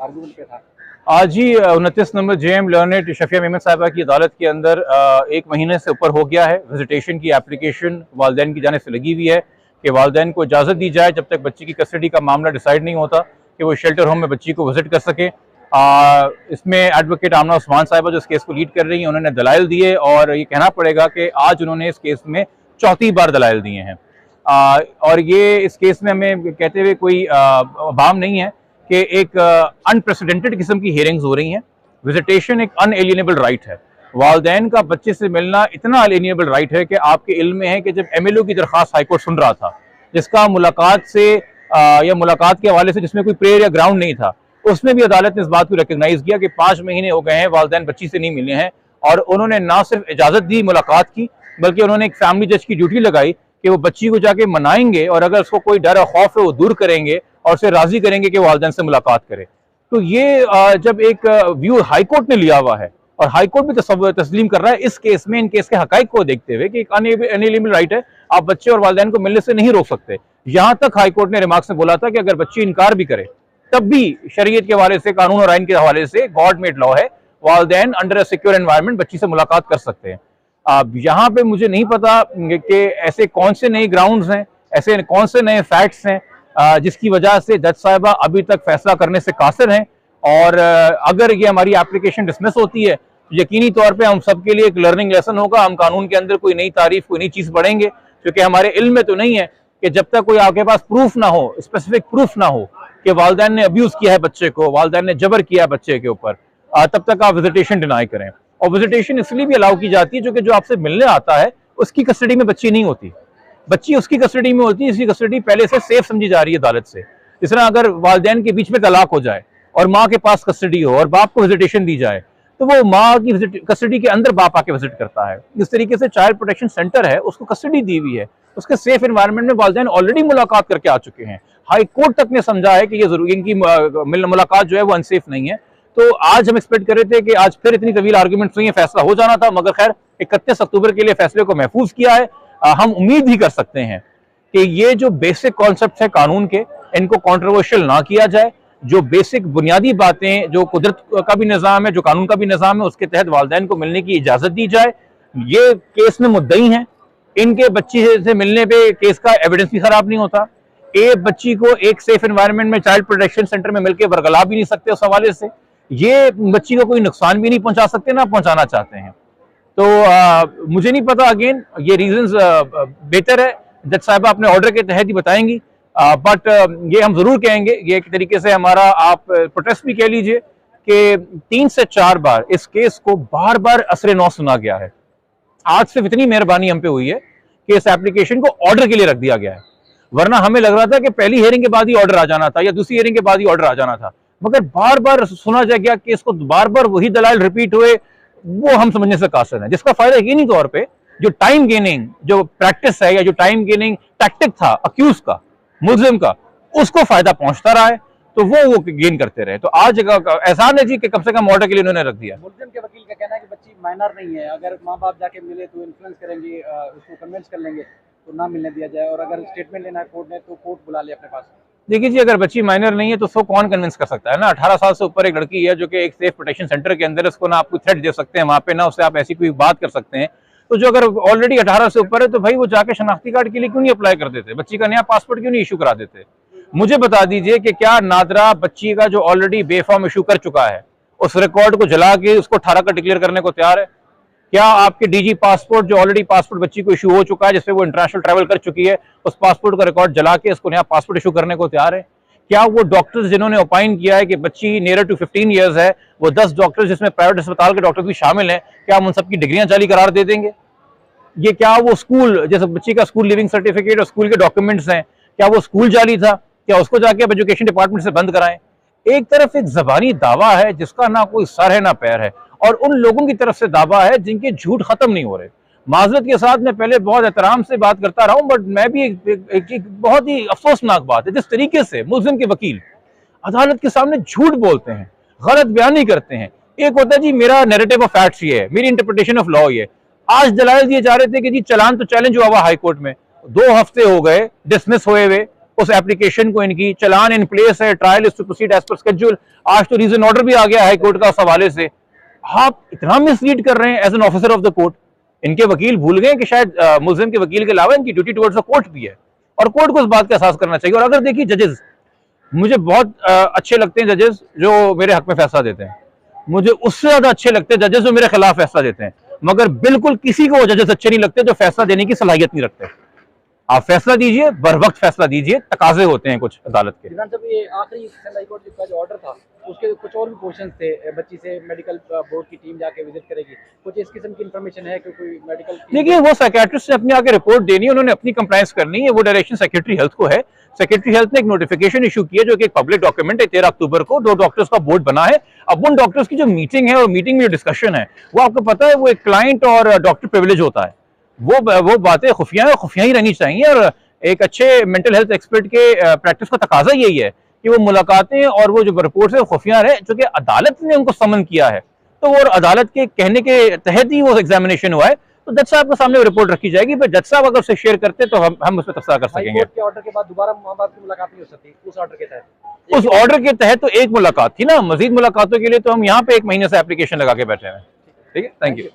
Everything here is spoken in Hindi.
आर्गूमेंट पे था। आज ही 29 number JM learned Shafiya Memon साहिबा की अदालत के अंदर 1 महीने से ऊपर हो गया है। विजिटेशन की एप्लीकेशन वालदैन की जानिब से लगी हुई है कि वालदैन को इजाज़त दी जाए जब तक बच्ची की कस्टडी का मामला डिसाइड नहीं होता कि वो शेल्टर होम में बच्ची को विजिट कर सके। इसमें एडवोकेट आमना उस्मान साहिबा जो इस केस को लीड कर रही हैं, उन्होंने दलाइल दिए और ये कहना पड़ेगा कि आज उन्होंने इस केस में चौथी बार दलाइल दिए हैं। और ये इस केस में हमें कहते हुए कोई बाम नहीं है कि एक अनप्रेसिडेंटेड किस्म की हियरिंग्स हो रही हैं। विजिटेशन एक अनएलियनेबल राइट है। वालदैन का बच्चे से मिलना इतना अनएलियनेबल राइट है कि आपके इल्म में है कि जब एमएलओ की दरख्वास्त हाईकोर्ट सुन रहा था, जिसका मुलाकात से या मुलाकात के हवाले से जिसमें कोई प्रेयर या ग्राउंड नहीं था, उसमें भी अदालत ने इस बात को रिकग्नाइज किया कि 5 महीने हो गए हैं वालदैन बच्ची से नहीं मिले हैं, और उन्होंने ना सिर्फ इजाज़त दी मुलाकात की, बल्कि उन्होंने एक फैमिली जज की ड्यूटी लगाई कि वो बच्ची को जाके मनाएंगे और अगर उसको कोई डर और खौफ है वो दूर करेंगे और उसे राजी करेंगे कि वो वालिदैन से मुलाकात करे। तो ये जब एक व्यू हाईकोर्ट ने लिया हुआ है और हाईकोर्ट भी तस्लीम कर रहा है इस केस में, इन केस के हकाइक को देखते हुए कि एक अनएलियनेबल राइट है, आप बच्चे और वालिदैन को मिलने से नहीं रोक सकते। यहां तक हाईकोर्ट ने रिमार्क्स में बोला था कि अगर बच्ची इनकार भी करे तब भी शरीयत के हवाले से, कानून और आइन के हवाले से गॉड मेड लॉ है, वालिदैन अंडर अ सिक्योर एनवायरनमेंट बच्ची से मुलाकात कर सकते हैं। अब यहाँ पे मुझे नहीं पता कि ऐसे कौन से नए ग्राउंड्स हैं, ऐसे कौन से नए फैक्ट्स हैं जिसकी वजह से जज साहिबा अभी तक फैसला करने से कासिर हैं। और अगर ये हमारी एप्लीकेशन डिसमिस होती है तो यकीनी तौर पे हम सबके लिए एक लर्निंग लेसन होगा। हम कानून के अंदर कोई नई तारीफ, कोई नई चीज़ पढ़ेंगे, क्योंकि हमारे इल्म में तो नहीं है कि जब तक कोई आपके पास प्रूफ ना हो, स्पेसिफिक प्रूफ ना हो कि वालिदैन ने अब्यूज़ किया है बच्चे को, वालिदैन ने जबर किया है बच्चे के ऊपर, तब तक आप विजिटेशन डिनाई करें। और विजिटेशन इसलिए भी अलाउ की जाती है जो आपसे मिलने आता है उसकी कस्टडी में बच्ची नहीं होती, बच्ची उसकी कस्टडी में होती है, इसकी कस्टडी पहले से सेफ समझी जा रही है अदालत से। इस तरह अगर वालिदैन के बीच में तलाक हो जाए और माँ के पास कस्टडी हो और बाप को विजिटेशन दी जाए तो वो माँ की कस्टडी के अंदर बाप आके विजिट करता है। इस तरीके से चाइल्ड प्रोटेक्शन सेंटर है, उसको कस्टडी दी हुई है, उसके सेफ एनवायरनमेंट में वालिदैन ऑलरेडी मुलाकात करके आ चुके हैं। हाई कोर्ट तक ने समझा है कि ये जरूरी, इनकी मुलाकात जो है वो अनसेफ नहीं है। तो आज हम एक्सपेक्ट कर रहे थे कि आज फिर इतनी तवील आर्गुमेंट्स हुई, फैसला हो जाना था, मगर खैर 31 अक्टूबर के लिए फैसले को महफूज किया है। हम उम्मीद ही कर सकते हैं कि ये जो बेसिक कॉन्सेप्ट है कानून के, इनको कंट्रोवर्शियल ना किया जाए। जो बेसिक बुनियादी बातें, जो कुदरत का भी निज़ाम है, जो कानून का भी निज़ाम है, उसके तहत वालिदैन को मिलने की इजाज़त दी जाए। ये केस में मुद्दई हैं, इनके बच्ची से मिलने पे केस का एविडेंस भी खराब नहीं होता। एक बच्ची को एक सेफ एनवायरनमेंट में चाइल्ड प्रोटेक्शन सेंटर में मिलकर बरगला भी नहीं सकते, उस हवाले से ये बच्ची को कोई नुकसान भी नहीं पहुंचा सकते, ना पहुंचाना चाहते हैं। तो मुझे नहीं पता, अगेन ये रीजंस बेहतर है जज साहिबा अपने ऑर्डर के तहत ही बताएंगी, बट ये हम जरूर कहेंगे, ये एक तरीके से हमारा आप प्रोटेस्ट भी कह लीजिए कि 3 से 4 बार इस केस को बार बार असरे नौ सुना गया है। आज सिर्फ इतनी मेहरबानी हम पे हुई है कि इस एप्लीकेशन को ऑर्डर के लिए रख दिया गया है, वरना हमें लग रहा था कि पहली हियरिंग के बाद ही ऑर्डर आ जाना था या दूसरी हियरिंग के बाद ही ऑर्डर आ जाना था, मगर बार बार सुना जा गया केस को, बार बार वही दलाइल रिपीट हुए, वो हम समझने से कासिर है। जिसका फायदा यकीनी तौर पे जो टाइम गेनिंग जो प्रैक्टिस है या जो टाइम गेनिंग टैक्टिक था अक्यूज का, मुल्जिम का, उसको फायदा पहुंचता रहा है, तो वो गेन करते रहे। तो आज एहसान है जी कि कम से कम ऑर्डर के लिए उन्होंने रख दिया। मुल्जिम के वकील का कहना है कि बच्ची माइनर नहीं है, अगर माँ बाप जाके मिले तो इन्फ्लुएंस करेंगे, उसको कन्विंस कर लेंगे तो ना मिलने दिया जाए, और अगर स्टेटमेंट लेना है कोर्ट ने तो कोर्ट बुला ले अपने पास। देखिए जी, अगर बच्ची माइनर नहीं है तो उसको कौन कन्विंस कर सकता है ना। 18 साल से ऊपर एक लड़की है जो कि एक सेफ प्रोटेक्शन सेंटर के अंदर, उसको ना आप कोई थ्रेट दे सकते हैं वहां पे, ना उससे आप ऐसी कोई बात कर सकते हैं। तो जो अगर ऑलरेडी 18 से ऊपर है तो भाई वो जाके शनाख्ती कार्ड के लिए क्यों नहीं अप्लाई कर देते, बच्ची का नया पासपोर्ट क्यों नहीं इशू करा देते। मुझे बता दीजिए कि क्या नादरा बच्ची का जो ऑलरेडी बेफॉर्म इशू कर चुका है उस रिकॉर्ड को जला के उसको 18 का डिक्लेयर करने को तैयार है? क्या आपके डीजी पासपोर्ट जो ऑलरेडी पासपोर्ट बच्ची को इशू हो चुका है, जिससे वो इंटरनेशनल ट्रैवल कर चुकी है, उस पासपोर्ट का रिकॉर्ड जला के उसको नया पासपोर्ट इशू करने को तैयार है? क्या वो डॉक्टर्स जिन्होंने ओपाइन किया है कि बच्ची नियर टू 15 ईयर्स है, वो 10 डॉक्टर्स जिसमें प्राइवेट अस्पताल के डॉक्टर भी शामिल हैं, क्या हम उन सबकी डिग्रियां जाली करार दे देंगे? ये क्या वो स्कूल, जैसे बच्ची का स्कूल लिविंग सर्टिफिकेट और स्कूल के डॉक्यूमेंट्स हैं, क्या वो स्कूल जाली था? क्या उसको जाके अब एजुकेशन डिपार्टमेंट से बंद कराएं? एक तरफ एक जबानी दावा है जिसका ना कोई सर है ना पैर है, और उन लोगों की तरफ से दावा है जिनके झूठ खत्म नहीं हो रहे। माजरत के साथ मैं पहले बहुत एहतराम से बात करता रहा हूं, बट मैं भी एक बहुत ही अफसोसनाक बात है जिस तरीके से मुल्जिम के वकील अदालत के सामने झूठ बोलते हैं, गलत बयानी करते हैं। एक होता है जी मेरा नैरेटिव ऑफ फैक्ट्स ये है, मेरी इंटरप्रिटेशन ऑफ लॉ ये। आज दलाइल दिए जा रहे थे कि जी चलान तो चैलेंज हुआ हुआ हाई कोर्ट में, 2 हफ्ते हो गए डिसमिस हुए हुए, उस एप्लीकेशन को इनकी चालान इन प्लेस है, trial is to proceed as per schedule. आज तो रीजन ऑर्डर भी आ गया हाई कोर्ट का उस हवाले से। आप इतना मिसलीड कर रहे हैं as an officer of the court. इनके वकील भूल गए कि शायद मुल्जिम के वकील के अलावा इनकी ड्यूटी टुवर्ड्स द कोर्ट भी है, और कोर्ट को इस बात का एहसास करना चाहिए। और अगर देखिए जजेस, मुझे बहुत अच्छे लगते हैं जजेस जो मेरे हक में फैसला देते हैं, मुझे उससे ज्यादा अच्छे लगते हैं जजेस जो मेरे खिलाफ फैसला देते हैं, मगर बिल्कुल किसी को वो जजेस अच्छे नहीं लगते जो फैसला देने की सलाहियत नहीं रखते। आप फैसला दीजिए, बर वक्त फैसला दीजिए, तकाजे होते हैं कुछ अदालत के। ये आखिरी सिंध हाई कोर्ट का जो ऑर्डर था उसके कुछ और भी क्वेश्चन थे, बच्ची से मेडिकल बोर्ड की टीम जाके विजिट करेगी, कुछ इस किस्म की इन्फॉर्मेशन है कि कोई मेडिकल? देखिए वो साइकियाट्रिस्ट से अपनी आके रिपोर्ट देनी है, उन्होंने अपनी कंप्लायंस करनी है, वो डायरेक्शन सेक्रेटरी हेल्थ को है। सेक्रेटरी हेल्थ ने एक नोटिफिकेशन इशू किया जो कि एक पब्लिक डॉक्यूमेंट है। 13 अक्टूबर को 2 डॉक्टर्स का बोर्ड बना है। अब उन डॉक्टर्स की जो मीटिंग है और मीटिंग में जो डिस्कशन है वो आपको पता है वो एक क्लाइंट और डॉक्टर प्रिविलेज होता है। वो बातें खुफिया है, खुफिया ही रहनी चाहिए। और एक अच्छे मेंटल हेल्थ एक्सपर्ट के प्रैक्टिस का तकाजा यही है कि वो मुलाकातें और वो जो रिपोर्ट्स है खुफिया रहे, जो कि अदालत ने उनको समन किया है, तो वो अदालत के कहने के तहत ही वो एग्जामिनेशन हुआ है। तो जज साहब के सामने रिपोर्ट रखी जाएगी, पर जज साहब अगर उसे शेयर करते तो हम उस पर तबसरा कर सकेंगे। हाई कोर्ट के ऑर्डर के बाद दोबारा माँ बाप की मुलाकात नहीं हो सकती उस ऑर्डर के तहत? उस ऑर्डर के तहत तो एक मुलाकात थी ना, मजीद मुलाकातों के लिए तो हम यहाँ पे 1 महीने से एप्लीकेशन लगा के बैठे हैं। ठीक है, थैंक यू।